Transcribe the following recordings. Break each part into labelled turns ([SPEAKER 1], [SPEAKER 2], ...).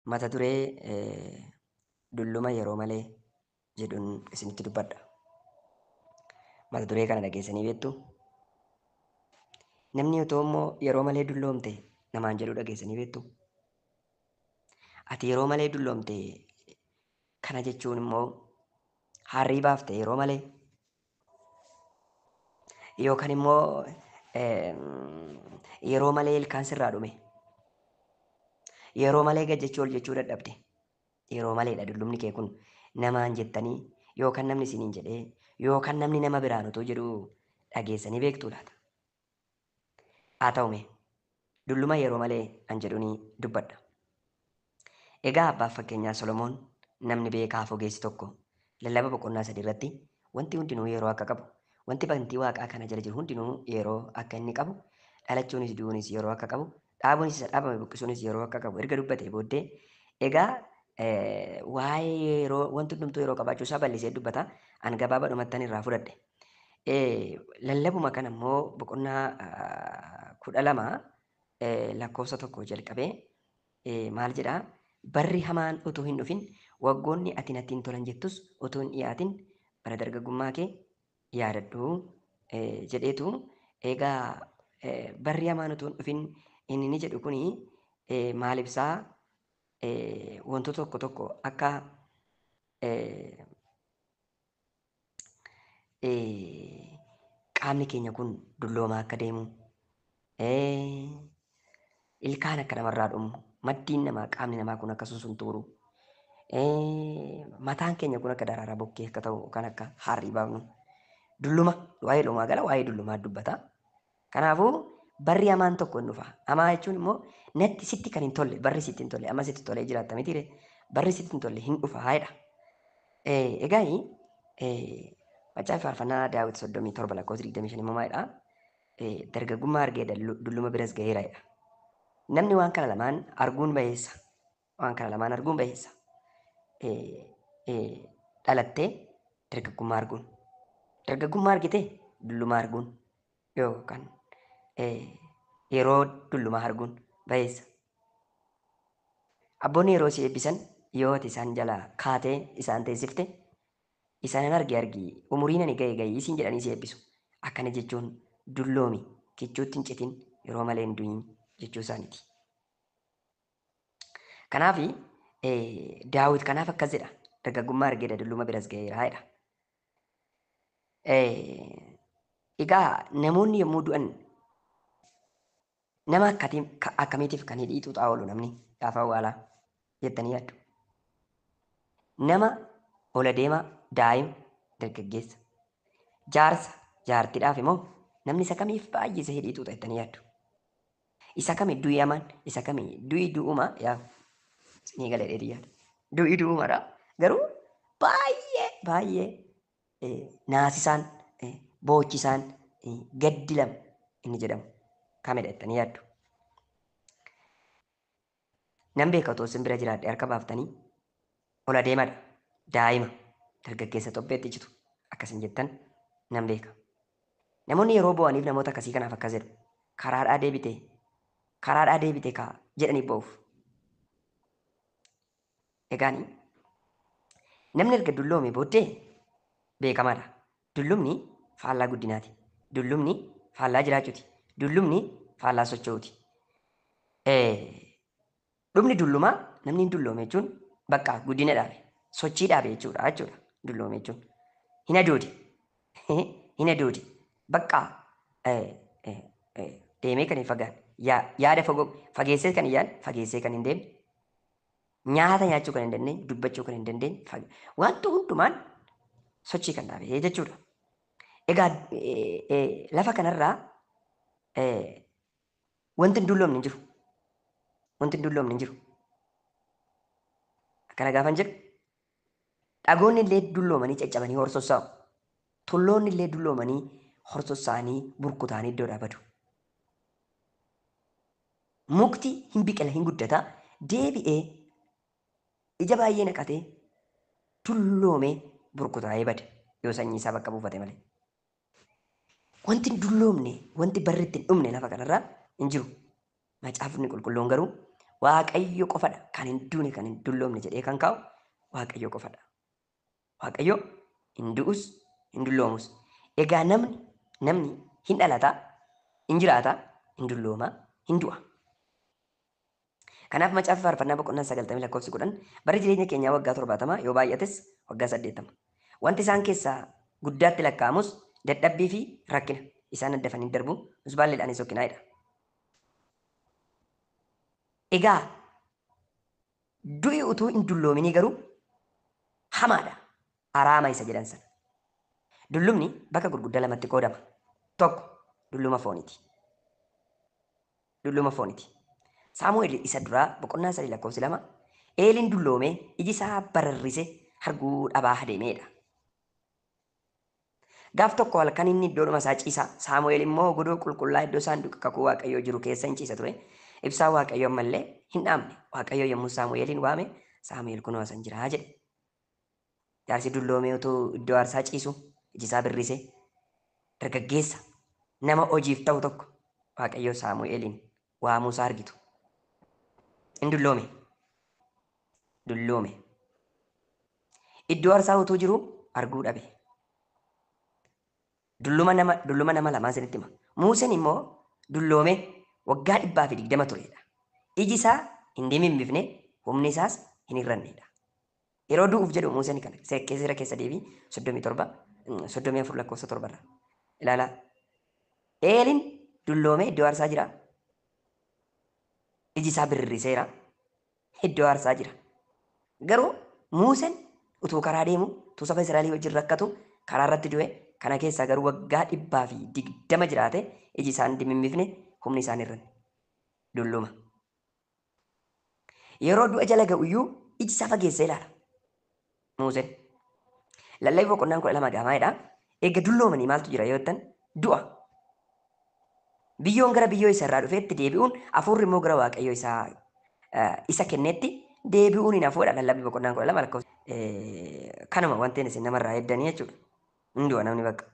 [SPEAKER 1] Mata duree dulluma yeroo malee jedhuun isinitti dubbadha. Mata duree kana dhageessanii beektu. Namni otoo immoo yeroo malee dulloomte namaan jedhu dhageessanii beektu. Ati yeroo malee dulloomte kana jechuun immoo harrii baafte yeroo malee yookaan immoo yeroo malee ilkaan sirraa dhume yeroo malee gajjechuu ol jechuu dadhabde yeroo maleedha dullumni kee kun namaan jettanii yookaan namni isiniin jedhee yookaan namni nama biraan otoo jedhu dhageessanii beektuu laata. Haa ta'ume dulluma yeroo malee an jedhuuni dubbadha. Egaa abbaaf fakkeenyaa Solomoon namni beekaa fi ogeessi tokko lallaba boqonnaa 3 irratti wanti hundinuu yeroo akka qabu wanti bantii waaqaa kana jala jiru hundinuu yeroo akka inni qabu dhalachuunis du'uunis yeroo akka qabu dhaabuunis isa dhaabame buqqisuunis yeroo akka qabu erga dubbatee booddee egaa waa'ee yeroo wanti hundumtuu yeroo qabaachuu isaa bal'isee dubbata. An gabaabadhumattan irraa fudhadhe. Lallabuma kana immoo boqonnaa 12 lakkoofsa 1 jalqabee maal jedhaa? Barri hamaan utuu hin dhufin waggoonni ati natti hin tolan jettus utuu hin dhiyaatin bara dargaggummaa kee yaadadhu jedheetu egaa barri hamaan utuu hin dhufin inni ni jedhu kuni maal ibsaa? Wantoota tokko tokko akka qaamni keenya kun dulloomaa akka deemu ilkaan akka namarraa dhumu maddiin namaa qaamni namaa kun akka suntuuru mataan keenya kun akka daraaraa bokkee akka ta'u kan akka harrii baafnu dulluma waa'ee dhumaa gala waa'ee dullumaa dubbata. Kanaafuu barri hamaan tokko hin dhufa. Hamaa jechuun immoo natti sitti kan hin tolle barri sitti hin tolle amma sitti tolee jiraatta mitiire barri sitti hin tolle hin dhufa haadha. Egaa macaafa faarfannaa Daawit 37 lakkoofsa 25 immoo maalidha? Dargaggummaa argee dulluma biras ga'eera jedha. Namni waan kana lamaan arguun baheessa. Waan kana lamaan arguun baheessa. Dhalattee dargaggummaa arguun. Dargaggummaa argitee dullumaa arguun yookaan yeroo dullumaa arguun baheessa. Abboonni yeroo si eebbisan yoo ati isaan jalaa kaatee isaan teessifte isaan argi umuriin ani ga'e ga'e isin jedhanii si eebbisu. Akkana jechuun dulloomi kichuutti hin citin yeroo malee hin du'in jechuu isaaniiti. Kanaaf Daawit kanaaf akkas jedha. Dargaggummaa argee dulluma biras ga'eera jedha. Egaa namoonni yommuu du'an nama akkamiitiif kan hidhii xuuxaa oolu namni gaafa awwaalaa jettanii yaaddu. Nama ola deemaa daa'ima dargaggeessa jaarsa jaartiidhaaf immoo namni isa kamiif baay'ee isa hidhii xuuxa jettanii yaaddu. Isa kami du'i hamaan isa kami du'i du'uma yaa ni galee dheedhi yaada. Du'i du'umadha garuu baay'ee naasisaan boochisaan gaddi lama inni jedhamu kamidha jettanii yaaddu. Nan beeka otoo isin bira jiraadhe harka baaftanii ola deemadha daa'ima dargaggeessa xobbeetti citu akkasin jettan nan beeka. Namoonni yeroo bo'aniif namoota akkasii kanaaf akkas jedhu karaadhaa deebite kaa jedhanii bo'uuf. Egaani namni erga dulloome booddee beekamaadha. Dullumni faallaa guddinaati. Dullumni faallaa jiraachuuti. Dullumni faallaa socho'uuti. Dhumni dullumaa namni hin dulloome jechuun bakka guddina dhaabe sochii dhaabe jechuudha. Dulloome jechuun hin adoodi bakka deemee kan hin fagaanne yaada fageessee kan hin yaadne fageessee kan hin deemne nyaata nyaachuu kan hin dandeenye dubbachuu kan hin dandeenye wanti hundumaan sochii kan dhaabe jechuudha. Egaa lafa kanarraa wanti hin dulloomne hin jiru. Wanti hin dulloomne hin jiru. Akkana gaafan jedhu dhagoonni illee dulloomanii caccabanii horsossaa'u. Tulloonni illee dulloomanii horsossaa'anii burkutaanii iddoo dhaabatu. Mukti hin biqila hin guddata deebi'ee ija baay'ee naqatee dulloomee burkutaa'ee bade yoo sanyii isaa bakka buufate malee. Wanti dulloomne wanti barri ittiin dhumne lafa kanarraa hin jiru. Macaafni qulqulluun garuu Waaqayyo qofadha kan hin duune kan hin dulloomne jedhee kan kaa'u Waaqayyo qofadha. Waaqayyo hin du'us hin dulloomus. Egaa namni hin dhalataa, hin jiraataa, hin dulloomaa, hin du'a. Kanaaf macaafa faarfannaa boqonnaa 90 lakkoofsi 10 bara jireenya keenyaa waggaa 70 yoo baay'ates waggaa 80. Wanti isaan keessaa guddaatti lakkaa'amus dadhabbii fi rakkina isaan addafanii darbu nus baay'eedhaanis hokkinaa'edha. Egaa du'i utuu hin dulloominii garuu hamaadha. Araama isa jedhan sana. Dullumni bakka gurguddaa lamatti qoodama. Tokko dulluma fooniiti. Dulluma fooniiti. Saamu'eel isa duraa boqonnaa 3 lakkoofsi 2 Eeliin dulloomee iji isaa bararrise arguu dhabaa adeemeedha. Gaaf tokko halkan inni iddoodhuma isaa ciisa. Saamu'eel immoo godoo qulqullaa iddoo saanduqa kakuu Waaqayyoo jiru keessa hin ciisa ture. Ibsaa Waaqayyoo ammallee hin dhaamne. Waaqayyoo yommuu Saamu'eelin waame Saamu'eel kunoo asan jiraa jedhe. Jaarsi dulloomee utuu iddoo aarsaa ciisu iji isaa birrise dargaggeessa nama hojiif ta'u tokko Waaqayyoo Saamu'eelin waamuusaa argitu. In dulloome. Iddoo aarsaa utuu jiru arguu dhabe. Dulluma nama lamaa isinitti hima. Muuseen immoo dulloome waggaa 120 turedha. Iji isaa hin dimimmifne, humni isaas hin hir'annedha. Yeroo du'uuf jedhu Muuseen kana seera keessa deebii 34 lakkoofsa 7 irra. Ilaalaa. Eeliin dulloome iddoo aarsaa jira. Iji isaa birriseera. Iddoo aarsaa jira. Garuu Muuseen utuu karaa deemu, utuu saba Israa'elii wajjin rakkatu, karaa irratti du'e, kana keessaa garuu waggaa 120 jiraate, iji isaa hin dimimmifne, humni isaa hin hir'anne. Dulluma. Yeroo du'a jala ga'uyyuu iji isaa fageessee ilaala. Muuseen. Lallabbii boqonnaan 12 gaamaadha. Eega dulloomanii maaltu jira yoo jettan du'a. Biyyoon gara biyyoo isa irraa dhufeetti deebi'uun hafuurri immoo gara Waaqayyoo isa kenneetti deebi'uun hin hafuudha. Lallabbii boqonnaan 12 lakkoofsa. Kanuma wanti isin namarraa eeddanii jechuudha. Hin du'a namni bakka.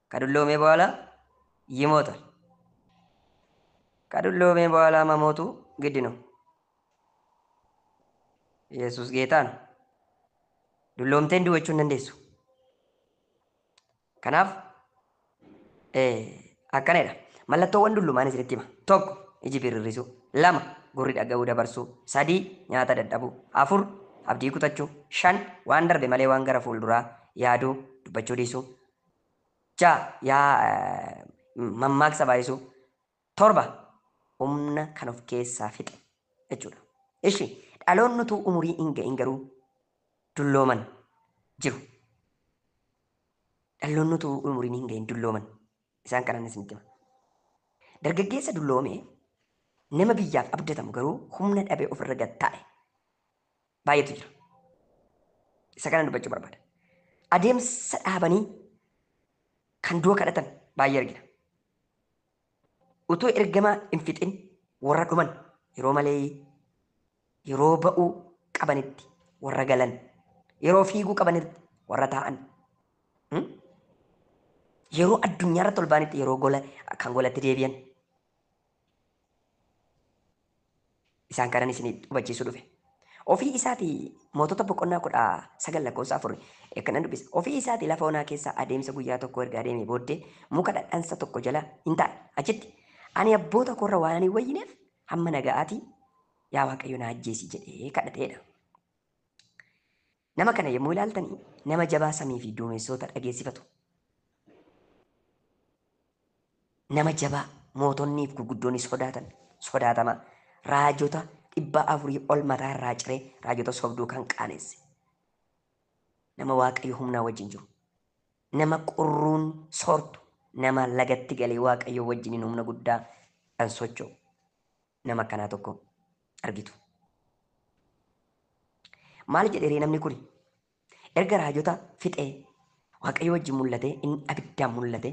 [SPEAKER 1] Ka dulloomee በኋላ ይሞታል. ከዱሎሜ በኋላ መሞቱ ግድ ነው። ኢየሱስ ጌታ ነው። Dulloomteen du'achuu hin dandeessu. Kanaaf akkanadha. Mallattoowwan dullumaan isinitti hima. Tokko iji birrirrisuu. 2 gurri dhaga'uu dabarsuu. 3 nyaata dadhabuu. 4 abdii kutachuu. 5 waan darbe malee waan gara fuulduraa yaaduu dubbachuu dhiisuu. 6 mammaaksa baay'isuu. 7 humna kan of keessaa fixe jechuudha. Ishi dhaloonni utuu umurii hin ga'in garuu dullooman jiru. Dhaloonni utuu umuriin hin ga'in dullooman isaan kanan isinitti hima. Dargaggeessa dulloomee nama biyyaaf abdatamu garuu humna dhabee ofirra gattaa'e baay'eetu jira. Isa kana dubbachuu barbaada. Adeemsa dhaabanii kan du'a kadhatan baay'ee argina. Utuu ergamaa hin fixin warra dhuman yeroo malee yeroo ba'uu qabanitti warra galan yeroo fiiguu qabanitti warra taa'an yeroo addunyaa irratti ol ba'anitti yeroo kan golatti deebi'an isaan kanan isin hubachiisuu dhufe. Ofii isaatii mootota boqonnaa 19 lakkoofsa 4 akkanan dubbisa. Ofii isaatii lafa onaa keessaa adeemsa guyyaa tokko erga adeemee booddee muka dhadhaansa tokko jala hin taa'e. Achitti ani abboota koorra waan ani wayyineef hamma naga'aatii yaa Waaqayyo na ajjeesi jedhee kadhateedha. Nama kana yommuu ilaaltanii nama jabaa samii fi duumessoota dhageessifatu. Nama jabaa mootonni fi gurguddoonni sodaatama. Raajota 400 ol mataa irraa ciree raajota sobduu kan qaanesse. Nama Waaqayyo humnaa wajjin jiru. Nama qurruun soortu. Nama lagatti galee Waaqayyo wajjin humna guddaa kan socho'u. Nama akkanaa tokko argitu. Maal jedhee namni kun erga raajota fixee Waaqayyo wajjin mul'ate inni abiddaan mul'ate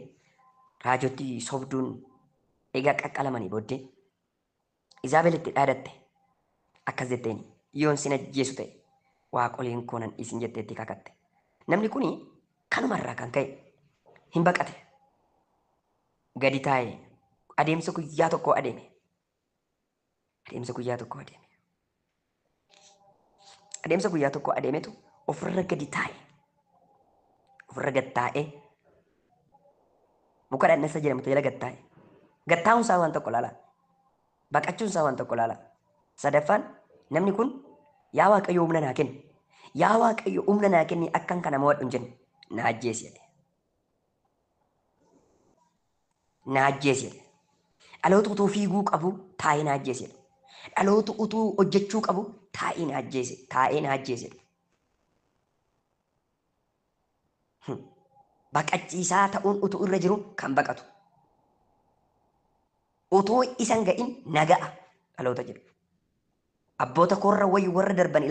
[SPEAKER 1] raajoti sobduun egaa qaqqalamanii booddee Izaabelitti dhaadatte akkas jetteen yoon sin ajjeesu ta'e waaqoliin koonan isin jetteetti kakatte. Namni kun kanumarraa kan ka'e hin baqate gadi taa'ee adeemsa guyyaa tokko adeeme Adeemsa guyyaa tokko adeeme. Adeemsa guyyaa tokko adeemetu ofirra gadi taa'e. Ofirra gad taa'ee muka dhannasa jedhamtu jala gad taa'e. Gad taa'uunsaa waan tokko laala. Baqachuunsaa waan tokko laala. Sadaffaan namni kun yaa Waaqayyo humna naa kenni. Yaa Waaqayyo humna naa kenni akkan kana mo'adhu hin jenne. Na ajjeesi jedhe. Na ajjeesi jedhe. Dhaloota utuu fiiguu qabu taa'ee na ajjeesi jedhe. Dhaloota utuu hojjechuu qabu taa'ee na ajjeesi. Taa'ee na ajjeesi jedhe. Baqachiisaa ta'uun utuu irra jiru kan baqatu. Utuu isan ga'in naga'a dhaloota jedhu. Abboota koorra wayii warra darban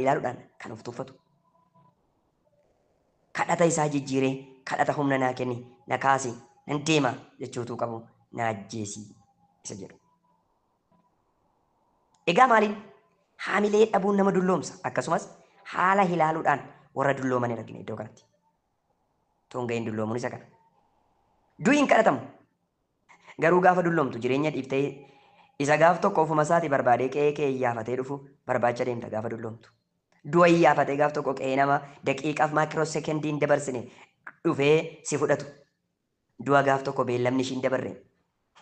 [SPEAKER 1] ilaaluudhaan kan of tuffatu. Kadhata isaa jijjiiree kadhata humna naa kenni na kaasi nan deema jechuutu qabu na ajjeesi isa jedhu. Egaa maaliin haamilee dhabuun nama dulloomsa akkasumas haala ilaaluudhaan warra dullooman argina iddoo kanatti. Tongeen dulloomuun isa kana. Du'i hin kadhatamu. Garuu gaafa dulloomtu jireenya dhiiftee isa gaaf tokko ofuma isaati barbaadee qe'ee iyyafatee dhufu barbaacha deemta gaafa dulloomtu. Du'a iyyafatee gaaf tokko qe'ee nama daqiiqaaf maakiroo sekendiin dabarsine dhufee si fudhatu. Du'a gaaf tokko beellamni ishiin dabarre.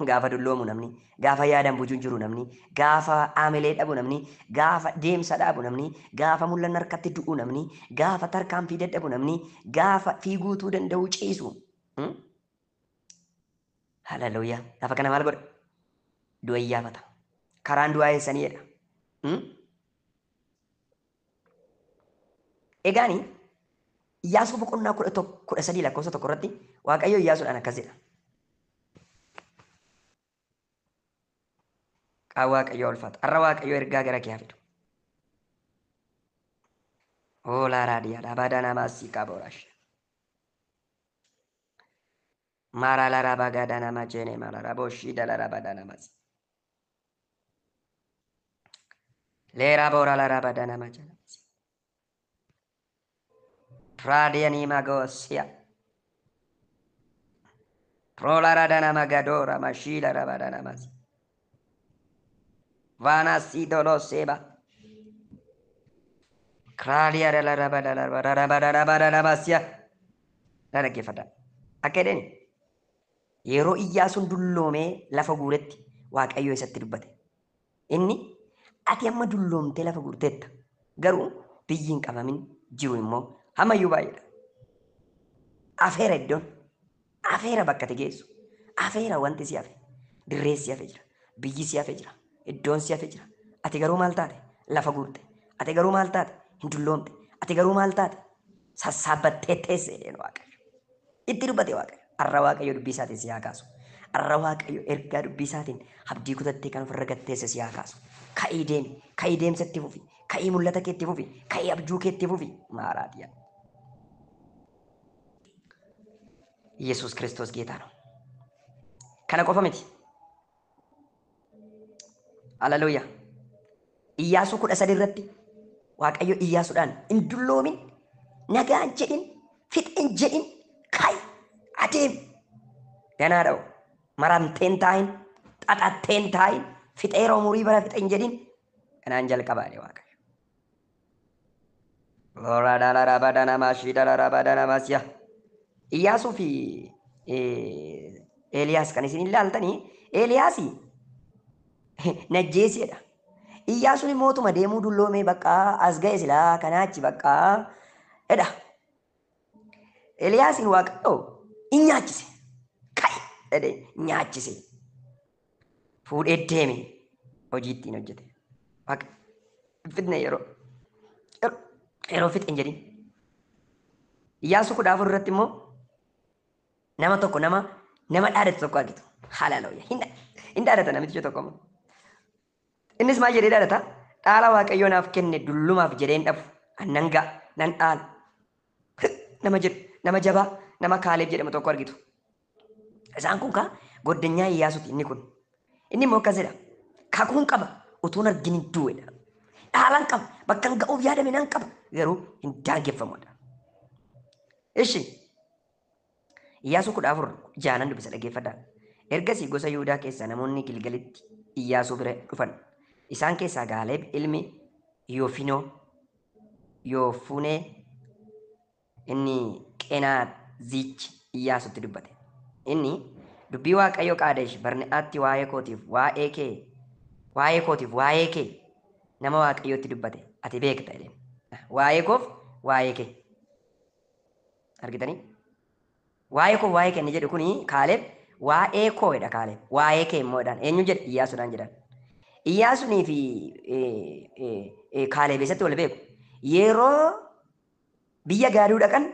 [SPEAKER 1] Gaafa dulloomu namni, gaafa yaadan bujuun jiru namni, gaafa haamilee dhabu namni, gaafa deemsa dhaabu namni, gaafa mul'anni harkatti du'u namni, gaafa tarkaanfii dadhabu namni, gaafa fiiguutuu danda'u ciisu. Haleluuyaa. Gaafa kana maal godha? Du'a iyyaafata. Karaan du'aa eessaniidha. Egaani Iyyaasuu boqonnaa 13 lakkoofsa 1 irratti Waaqayyo Iyyaasuudhaan akkas jedha. Qaa Waaqayyo ulfaata. Har'a Waaqayyo ergaa gara kee haa fidu. Oolaa raadiyaadhaa badaa namaa asii qaaboorash. Maaralara bagada nama jene malara boshi dalara bada namas. Lera bora lara bada nama jenas. Pradiani magosia. Prolara dana magadora mashila rabada namas. Vana sidolo seba. Kralia la rabada namasia. Nana kifada. Akedeni. Yeroo Iyyaasuun dulloomee lafa guuretti Waaqayyo isatti dubbate. Inni ati amma dulloomtee lafa guurteetta. Garuu biyyi hin qabamin jiru immoo hammayyuu baay'eedha. Afeera iddoon. Afeera bakka ati geessu. Afeera wanti si hafe. Dirree si hafe jira. Biyyi si hafe jira. Iddoon si hafe jira. Ati garuu maal taate? Lafa guurte. Ati garuu maal taate? Hin dulloomte. Ati garuu maal taate? Sassaabbattee teesse jedheen Waaqayyo. Itti dubbate Waaqayyo. Har'a Waaqayyo dubbii isaatiin si haa kaasu. Har'a Waaqayyo ergaa dubbii isaatiin abdii kutattee kan ofirra gatteesse si haa kaasu. Ka'ii deemi, ka'ii deemsa itti fufi, ka'ii mul'ata kee itti fufi, ka'ii abjuu kee itti fufi. Maaraadiyaa. Yesuus Kiristoos geetaa ነው. Kana qofa miti. Haleluuyaa. Iyyaasuu 13 irratti Waaqayyo Iyyaasuudhaan hin dulloomin, nagaan jedhin, fixin jedhin, ka'ii. Adeem ganaa dha'u maramteen taayin xaxatteen taayin fixeeroo umurii bara fixeen jedhin kanaan jalqabaadhe Waaqayyo. Loora dhala bada namaa shii dhala bada namaas yaa. Iyyaasuu fi Eeliyaas kan isin ilaaltanii Eeliyaasi najjeesiidha. Iyyaasuun mootuma deemuu dulloomee bakka as ga'e silaa kanaachi bakka edha. Eeliyaasiin Waaqayyo in nyaachise. Kai jedhee nyaachise. Fuudhee deeme hojii ittiin hojjete. Waaqa fitne yeroo fixe hin jedhin. Iyyaasuu 14 irratti immoo nama tokko nama dhaadatu tokko argitu. Haleluuyaa. Hin dhaadata namichi tokko immoo. Innis maal jedhee dhaadata? Dhaala Waaqayyoo naaf kenne dullumaaf jedhee hin dhabu. Nan ga'a nan dhaala. Nama jedhu nama jabaa. Nama Kaaleeb jedhamu tokko argitu. Isaan kun kaa goddanyaa Iyyaasuuti inni kun. Inni immoo akkas jedha. Kakuun qaba utuun argin hin du'edha. Dhaalaan qaba bakka hin ga'uuf yaadame nan qaba garuu hin daangeffamudha. Ishi Iyyaasuu 14 jaanan dubbisa dhaggeeffadhaa. Ergasii gosa Yihuudaa keessaa namoonni Gilgalitti Iyyaasuu bira dhufan. Isaan keessaa Gaaleeb ilmi Yoofunee inni Qenaazichi Iyyaasutti dubbate. Inni dubbii Waaqayyo Qaadesh Barne'aatti waa'ee kee nama Waaqayyootti dubbate ati beekta jedheen. Waa'ee koof waa'ee kee argitanii? Waa'ee koo waa'ee kee inni jedhu kuni Kaaleeb waa'ee koo jedha Kaaleeb waa'ee kee immoo jedhaan eenyu jedhe Iyyaasuudhaan jedhan. Iyyaasunii fi Kaaleeb eessatti wal beeku? Yeroo biyya gaaduu dhaqan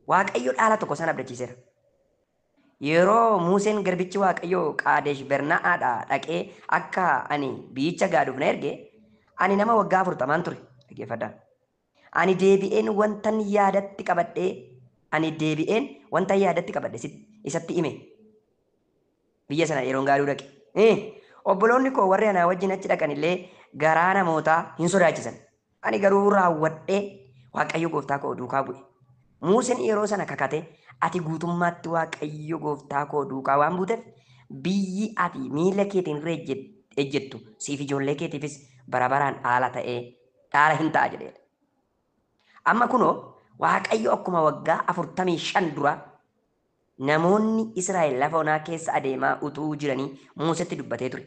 [SPEAKER 1] Waaqayyo dhaala tokko san abdachiiseera. Yeroo Museen garbichi Waaqayyo Qaadesh Barne'aadhaa dhaqee akka ani biyyicha gaaduuf na erge ani nama waggaa 40 ture dhaggeeffadhaa. Ani deebi'een wantan yaadatti qabadhe isatti hime biyya sana yeroon gaaduu dhaqe. Obboloonni koo warri anaa wajjin achi dhaqan illee garaa namootaa hin sodaachisan. Ani garuu raawwadhee Waaqayyo gooftaa koo duukaa bu'e. Museen yeroo sana kakate ati guutummaatti Waaqayyo gooftaa koo duukaa waan buuteef biyyi ati miila keetiin irra ejjettu siif ijoollee keetiifis bara baraan dhaala hin ta'a jedhee. Amma kunoo Waaqayyo akkuma waggaa 45 dura namoonni Israa'el lafa onaa keessa adeemaa utuu jiranii Museetti dubbatee ture.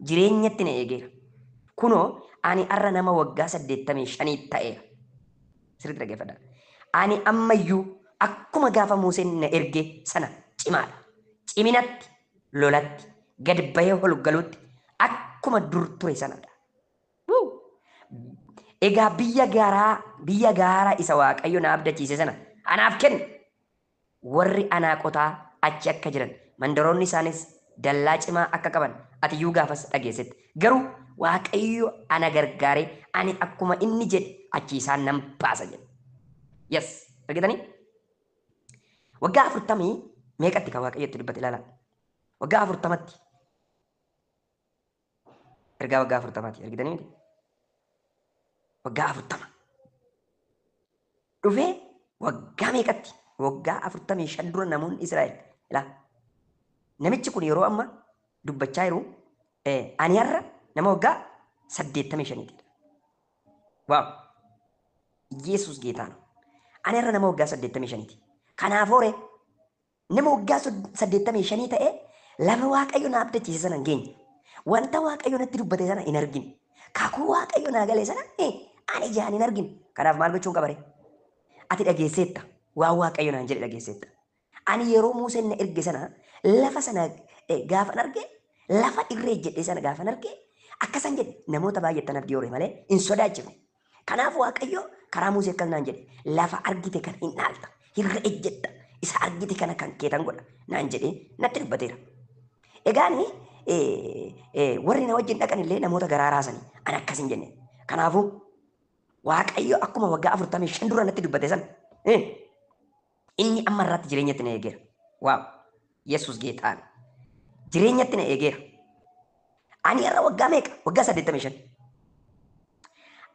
[SPEAKER 1] Jireenyatti na eegeera. Kunoo ani har'a nama waggaa 85 ta'eera. Sirriitti dhaggeeffadhaa. Ani ammayyuu akkuma gaafa Museen na erge sana cimaadha. Ciminatti, lolatti, gad bahee holgaluutti akkuma dur ture sanadha. Egaa biyya gaaraa isa Waaqayyo na abdachiise sana anaaf kenna. Warri Anaaqotaa achi akka jiran mandaroonni isaanis dallaa cimaa akka qaban ati iyyuu gaafas dhageessetti. Garuu Waaqayyo ana gargaaree ani akkuma inni jedhe achi isaan nan baasa jedhe. Yes, argitanii? Waggaa 40 meeqatti kan Waaqayyotti dubbate ilaalaa? Waggaa 40tti. Ergaa waggaa 40tti argitanii miti? Waggaa 40. Dhufee waggaa meeqatti? Waggaa 45 dura namoonni Israa'el ilaa. Namichi kun yeroo amma dubbachaa jiru ani har'a nama waggaa 85ti. Waaw! Yesuus geetaan. Ani har'a nama waggaa 85ti. Kanaafuu nama waggaa 85 ta'ee lafa Waaqayyo na abdachiise sana hin geenye. Wanta Waaqayyo natti dubbate sana hin argine. Kakuu Waaqayyo naa galee sana ani ijaan hin argine. Kanaaf maal gochuun qaba? Ati dhageesseetta. Waan Waaqayyo naan jedhe dhageesseetta. Ani yeroo Museen na erge sana lafa sana gaafan arge lafa irree jedhe sana gaafan arge akkasan jedhe namoota baay'eetan abdii horee malee hin sodaachifne. Kanaaf Waaqayyo karaa Musee akkas naan jedhe lafa argite kan hin dhaalta irra ejjetta isa argite kana kan keetan godha naan jedhee natti dubbateera. Egaani warri na wajjin dhaqan illee namoota garaa raasanii ani akkas hin jenne. Kanaafuu Waaqayyo akkuma waggaa 45 dura natti dubbate sana inni amma irratti jireenyatti na eegeera. Waaw! Yesuus geetaan jireenyatti na eegeera. Ani har'a waggaa meeqa? Waggaa 85.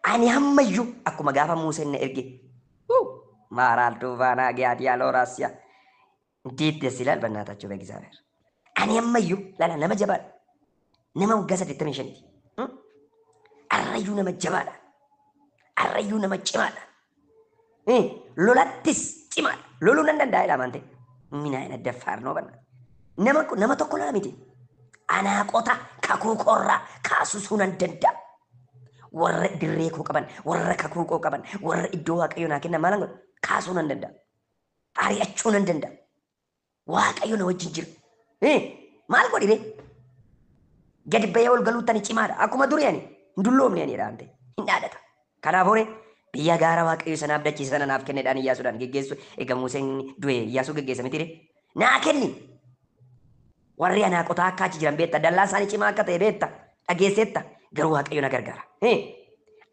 [SPEAKER 1] Ani hammayyuu akkuma gaafa Museen na erge maaraal duubaanaa giyaati yaaloo raasiyaa እንዴት ደስ ይላል በእናታቸው በእግዚአብሔር። እኔ አመዩ ላላ ነመ ጀባል ነመ ወጋ 85 አረዩ ነመ ጀባል አረዩ ነመ ጭማል ሎላትስ ጭማል ሎሉ ነንዳ አይላማንቴ ምን አይነት ደፋር ነው በና ነመ ተኮላ ሚቲ አናቆታ ከኩቆራ ካሱሱን እንደንዳ ወረ ድሬኩ ቀበን ወረ ከኩቆ ቀበን ወረ ኢዶ ዋቀዩና ከነ ማላንጎ ካሱን እንደንዳ አሪያቹን እንደንዳ ዋቀዩ ነው ወጅንጅር ማል ጎዲሬ ገድበየውል ገሉተን ጭማዳ አኩመ ዱሪያኒ እንዱሎም ነኒ ዳንቴ እንዳደታ ከናፎሬ biyya gaara waaqayyo sana abdachiise sana naaf kenneedhaan Iyyaasuudhaan geggeessu egaa Museen du'e Iyyaasuu geggeessa miti naa kenni warri Anaaqotaa akka achi jiran beetta dallaa isaanii cimaa akka ta'e beetta dhageesseetta garuu waaqayyo na gargaara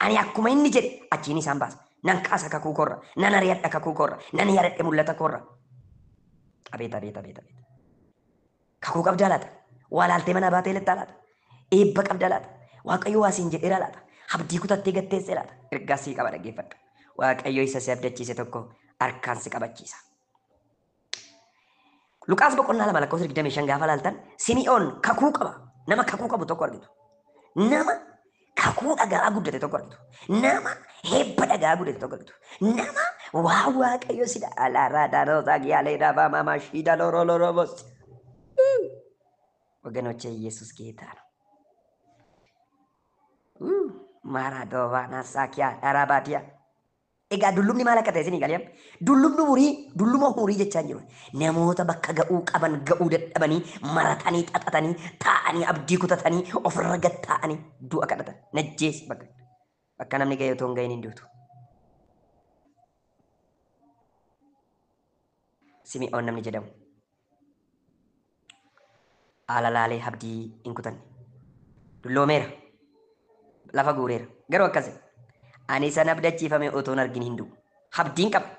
[SPEAKER 1] ani akkuma inni jedhe achiin isaan baasa nan kaasa kakuu korra nan ari'adha kakuu korra nan yaadadhe mul'ata korra abeet kakuu qabdaa laata walaaltee mana baatee lettaa laata eebba qabdaa laata waaqayyo waasiin jedheera laata abdii kutattee gatteessee laata ergaasii qaba dhaggeeffadha waaqayyo isa si abdachiise tokko harkaan si qabachiisa. Luqaas boqonnaa 2 lakkoofsa 25 gaafa laaltan Simi'oon kakuu qaba nama kakuu qabu tokko argitu. Nama kakuu dhagaa guddate tokko argitu. Nama heebba dhagaa guddate tokko argitu. Nama waa waaqayyo sida alaarraa daanota giyaalee dhaabaa maamaa shiida lorolorobos. ወገኖቼ ኢየሱስ ጌታ ነው። ማራዶቫና ሳኪያ ዳራባዲያ ኤጋ ዱሉምኒ ማል akka ta'e isinii galee dulluma hurii jechaa jiru namoota bakka ga'uu qaban ga'uu dadhabanii maratanii xaxatanii taa'anii abdii kutatanii ofirra gad taa'anii du'a kadhatan najjeesi bakka namni ga'ee otoo hin ga'iin hin duutu. Simi'oon namni jedhamu alalaalee abdii hin kutanne dulloomeera lafa guureera garuu akkasi ani san abdachiifame utuun argin hin du'u abdiin qaba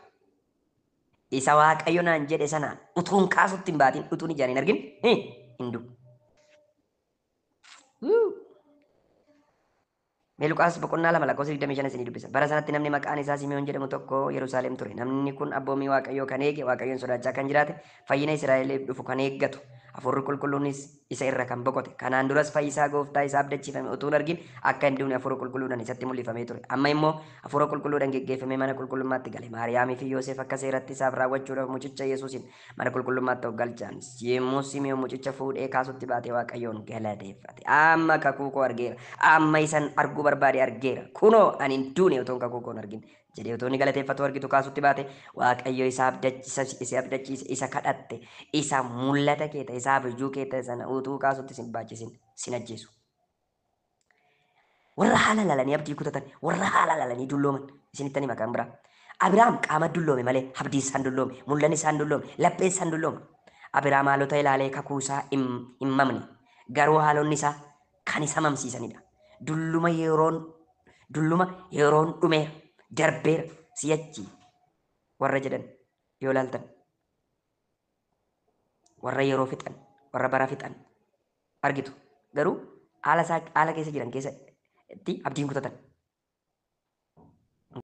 [SPEAKER 1] isa waaqayyo naan jedhe sana utuun kaasutti hin baatin utuun ijaan hin argin hin du'u. Luqaas boqonnaa 2:25 isinii dubbisa. Bara sanatti namni maqaan isaa Simi'oon jedhamu tokko Yerusaalem ture. Namni kun abboommii waaqayyoo kan eege waaqayyoon sodaachaa kan jiraate fayyina Israa'eliif dhufu kan eeggatu hafuurri qulqulluunis isa irra kan boqote. Kanaan duras fayyisaa gooftaa isaa abdachiifame utuun argin akka hin duune hafuura qulqulluudhaan isatti mul'ifamee ture. Amma immoo hafuura qulqulluudhaan geggeeffamee mana qulqullummaatti gale. Maariyaamii fi Yoosef akka seeratti isaaf raawwachuudhaaf mucicha Yesuusin mana qulqullummaatti galchan. Yemmuu Simi'oon mucicha fuudhee kaasutti baatee waaqayyoon galateeffate. Amma kakuu koo argeera. Amma isan arguu barbaade argeera. Kunoo ani hin duune utuun kakuu koo hin argin. Jedhee utuu inni galateeffatu argitu kaasutti baate waaqayyo isa abdachiise isa kadhatte isa mul'ata keeta isa abjuu keeta sana utuu kaasutti sin baachisin sin ajjeesu. Warra haala lalanii abdii kutatan warra haala lalanii dullooman isinitti hima kan biraa. Abiraam qaama dulloome malee abdii isaan dulloome mul'anni isaan dulloome laphee isaan dulloome. Abiraam haalota ilaalee kakuu isaa hin mamne garuu haalonni isaa kan isa mamsiisanidha. Dulluma yeroon dhumeera. Darbeera si'achi warra jedhan yoo laaltan warra yeroo fixan warra bara fixan argitu garuu haala keessa jiran keessatti abdiin kutatan